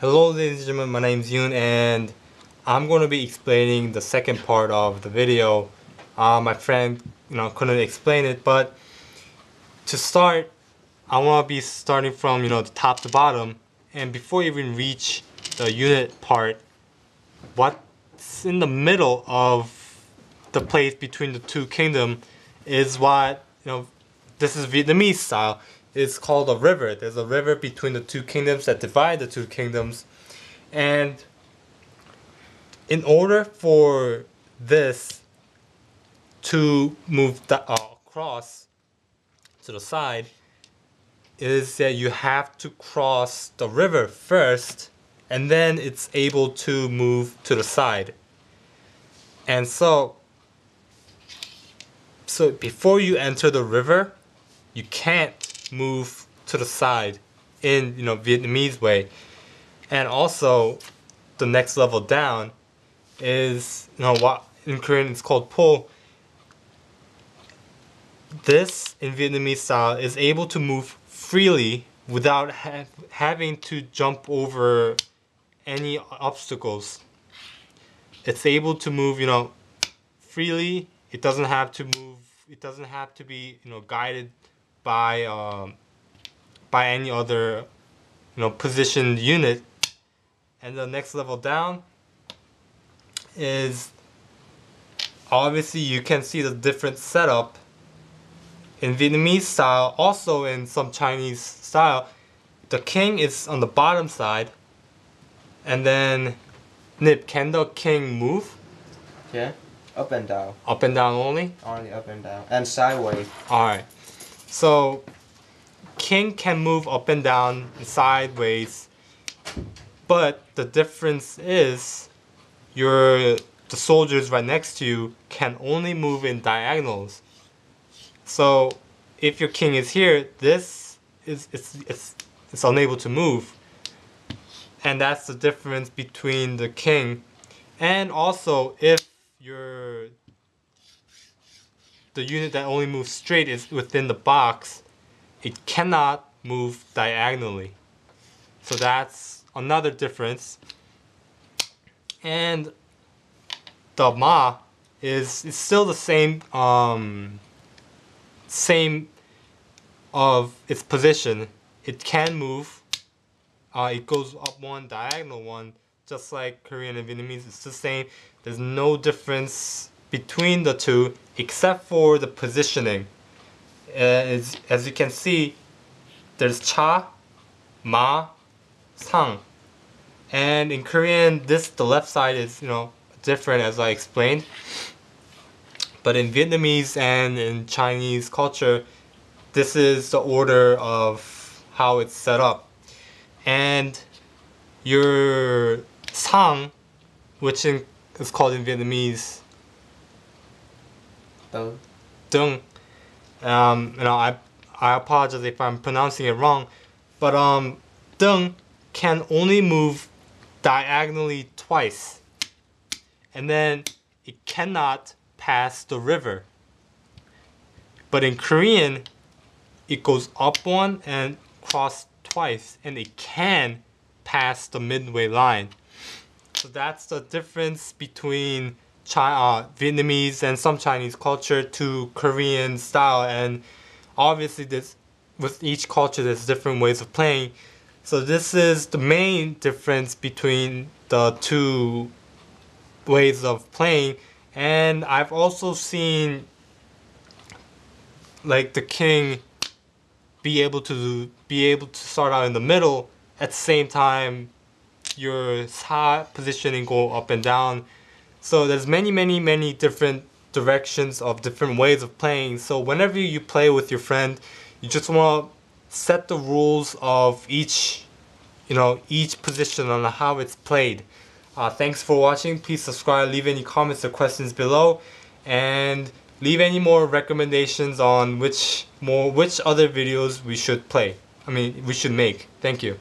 Hello ladies and gentlemen, my name is Yoon and I'm going to be explaining the second part of the video. My friend couldn't explain it, but to start I want to be starting from the top to bottom, and before you even reach the unit part, what's in the middle of the place between the two kingdoms is what this is Vietnamese style. It's called a river. There's a river between the two kingdoms that divide the two kingdoms. And in order for this to move across to the side, is that you have to cross the river first, and then it's able to move to the side. And so before you enter the river, you can't move to the side in Vietnamese way. And also the next level down is what in Korean it's called po. This in Vietnamese style is able to move freely without having to jump over any obstacles. It's able to move freely. It doesn't have to move. It doesn't have to be guided by any other positioned unit. And the next level down is obviously you can see the different setup in Vietnamese style. Also in some Chinese style, the king is on the bottom side, and then Nip, can the king move? Yeah, up and down. Up and down only? Only up and down. And sideways. Alright. So king can move up and down and sideways, but the difference is the soldiers right next to you can only move in diagonals. So if your king is here, this is it's unable to move. And that's the difference between the king. And also, if the unit that only moves straight is within the box, it cannot move diagonally. So that's another difference. And the ma is still the same same of its position. It can move. It goes up one, diagonal one, just like Korean and Vietnamese. It's the same. There's no difference between the two except for the positioning. As you can see, there's cha, ma, sang. And in Korean, the left side is different, as I explained. But in Vietnamese and in Chinese culture, this is the order of how it's set up. And your sang, which is called in Vietnamese dung. I apologize if I'm pronouncing it wrong, but dung can only move diagonally twice, and then it cannot pass the river. But in Korean, it goes up one and cross twice, and it can pass the midway line. So that's the difference between Vietnamese and some Chinese culture to Korean style. And obviously with each culture there's different ways of playing. So this is the main difference between the two ways of playing. And I've also seen like the king be able to start out in the middle, at the same time your sa positioning go up and down. So there's many different directions of different ways of playing. So whenever you play with your friend, you just want to set the rules of each position on how it's played. Thanks for watching. Please subscribe, leave any comments or questions below, and leave any more recommendations on which other videos we should make. Thank you.